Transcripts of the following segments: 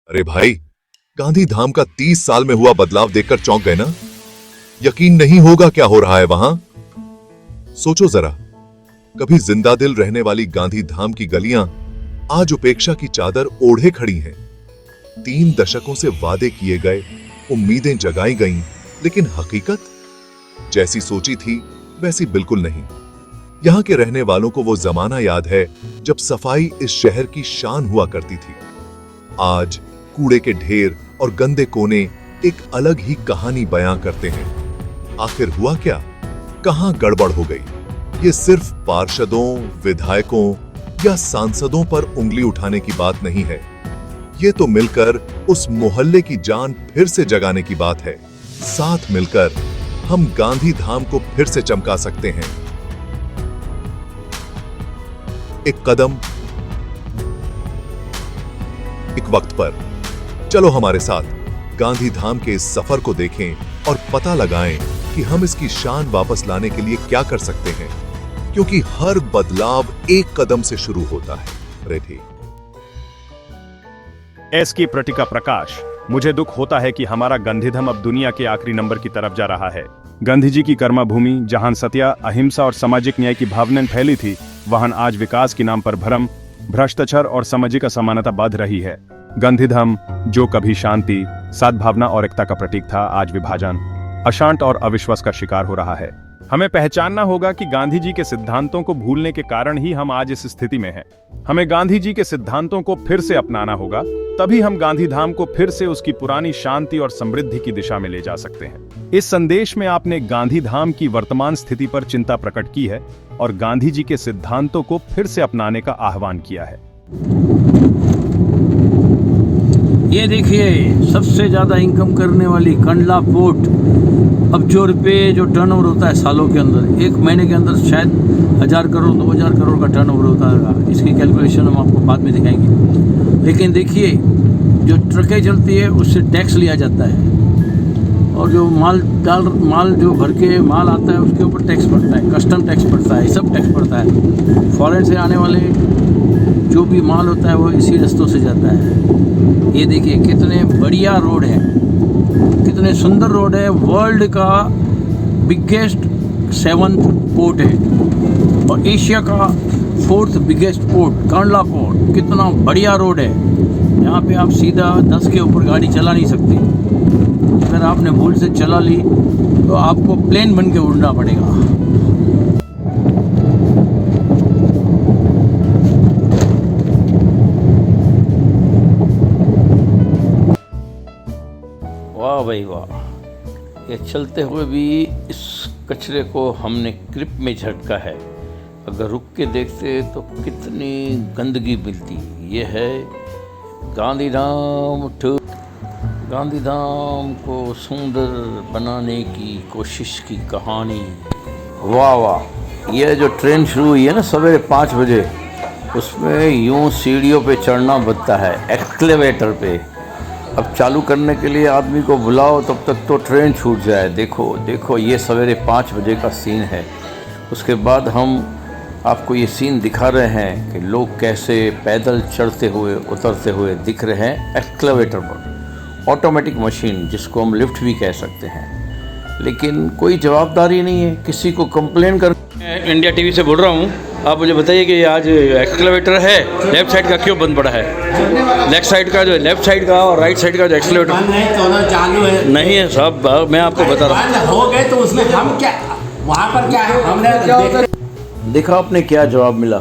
अरे भाई, गांधी धाम का 30 साल में हुआ बदलाव देखकर चौंक गए ना? यकीन नहीं होगा क्या हो रहा है वहां। सोचो जरा, कभी जिंदा दिल रहने वाली गांधी धाम की गलियां आज उपेक्षा की चादर ओढ़े खड़ी हैं। 3 दशकों से वादे किए गए, उम्मीदें जगाई गईं, लेकिन हकीकत जैसी सोची थी वैसी बिल्कुल नहीं। यहाँ के रहने वालों को वो जमाना याद है जब सफाई इस शहर की शान हुआ करती थी। आज कूड़े के ढेर और गंदे कोने एक अलग ही कहानी बयां करते हैं। आखिर हुआ क्या? कहां गड़बड़ हो गई? ये सिर्फ पार्षदों, विधायकों या सांसदों पर उंगली उठाने की बात नहीं है। ये तो मिलकर उस मोहल्ले की जान फिर से जगाने की बात है। साथ मिलकर हम गांधी धाम को फिर से चमका सकते हैं। एक कदम, एक वक्त पर। चलो हमारे साथ गांधी धाम के इस सफर को देखें और पता लगाएं कि हम इसकी शान वापस लाने के लिए क्या कर सकते हैं, क्योंकि हर बदलाव एक कदम से शुरू होता है। रेडी? एस की प्रतिका प्रकाश। मुझे दुख होता है कि हमारा गांधीधाम अब दुनिया के आखिरी नंबर की तरफ जा रहा है। गांधी जी की कर्मभूमि, जहां सत्य, अहिंसा और सामाजिक न्याय की भावनाएं फैली थी, वहां आज विकास के नाम पर भ्रम, भ्रष्टाचार और सामाजिक असमानता बढ़ रही है। गांधीधाम, जो कभी शांति, सद्भावना और एकता का प्रतीक था, आज विभाजन, अशांत और अविश्वास का शिकार हो रहा है। हमें पहचानना होगा कि गांधी जी के सिद्धांतों को भूलने के कारण ही हम आज इस स्थिति में हैं। हमें गांधी जी के सिद्धांतों को फिर से अपनाना होगा, तभी हम गांधीधाम को फिर से उसकी पुरानी शांति और समृद्धि की दिशा में ले जा सकते हैं। इस संदेश में आपने गांधीधाम की वर्तमान स्थिति पर चिंता प्रकट की है और गांधी जी के सिद्धांतों को फिर से अपनाने का आह्वान किया है। ये देखिए, सबसे ज्यादा इनकम करने वाली कंडला पोर्ट। अब जो रुपये जो टर्नओवर होता है सालों के अंदर, एक महीने के अंदर शायद 1000 करोड़ 2000 करोड़ का टर्नओवर होता है। इसकी कैलकुलेशन हम आपको बाद में दिखाएंगे। लेकिन देखिए, जो ट्रकें चलती है उससे टैक्स लिया जाता है, और जो माल जो भर के माल आता है उसके ऊपर टैक्स पड़ता है, कस्टम टैक्स पड़ता है, सब टैक्स पड़ता है। फॉरेन से आने वाले जो भी माल होता है वो इसी रास्तों से जाता है। ये देखिए कितने बढ़िया रोड है, कितने सुंदर रोड है। वर्ल्ड का बिगेस्ट 7th पोर्ट है और एशिया का 4th biggest port, Kandla port. कितना बढ़िया रोड है। यहाँ पे आप सीधा 10 के ऊपर गाड़ी चला नहीं सकते। अगर आपने भूल से चला ली तो आपको प्लेन बन के उड़ना पड़ेगा। वाह भाई वाह, ये चलते हुए भी इस कचरे को हमने क्लिप में झटका है। अगर रुक के देखते तो कितनी गंदगी मिलती। ये है गांधीधाम टू। गांधीधाम को सुंदर बनाने की कोशिश की कहानी। वाह वाह, ये जो ट्रेन शुरू हुई है ना सवेरे 5 बजे, उसमें यूं सीढ़ियों पे चढ़ना बनता है, एक्सलेवेटर पे। अब चालू करने के लिए आदमी को बुलाओ तब तक तो ट्रेन छूट जाए। देखो देखो, ये सवेरे 5 बजे का सीन है। उसके बाद हम आपको ये सीन दिखा रहे हैं कि लोग कैसे पैदल चढ़ते हुए उतरते हुए दिख रहे हैं एक्सलेवेटर पर। ऑटोमेटिक मशीन, जिसको हम लिफ्ट भी कह सकते हैं, लेकिन कोई जवाबदारी नहीं है किसी को कंप्लेन कर। मैं इंडिया टीवी से बोल रहा हूँ। आप मुझे बताइए कि आज एक्सलेवेटर है, लेफ्ट साइड का क्यों बंद पड़ा है? लेफ्ट साइड का जो लेफ्ट साइड का और राइट साइड का जो एक्सलेवेटर नहीं, दोनों चालू है। नहीं है साहब, मैं आपको बता रहा हूँ। हो गए तो उसमें हम क्या, वहाँ पर क्या है, हमने देखा आपने क्या जवाब मिला।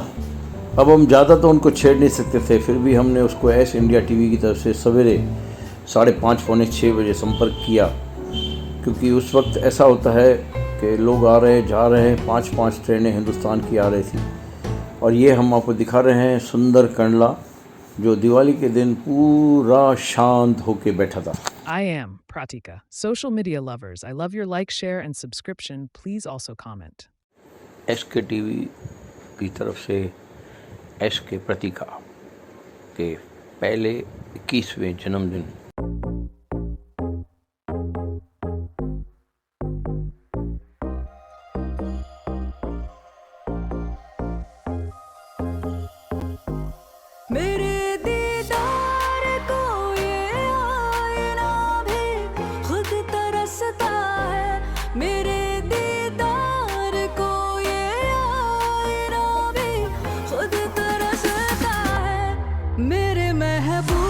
अब हम ज़्यादा तो उनको छेड़ नहीं सकते थे, फिर भी हमने उसको ऐश इंडिया टीवी की तरफ से सवेरे 5:30 पौने 6 बजे संपर्क किया, क्योंकि उस वक्त ऐसा होता है कि लोग आ रहे जा रहे हैं। 5 ट्रेनें हिंदुस्तान की आ रही थी, और ये हम आपको दिखा रहे हैं सुंदर कंडला, जो दिवाली के दिन पूरा शांत होके बैठा था। I am Pratika. Social media lovers, I love your like, share, and subscription. Please also comment. SK TV की तरफ से SK प्रतिका के पहले 21वें जन्मदिन। मेरे दीदार को ये महबूब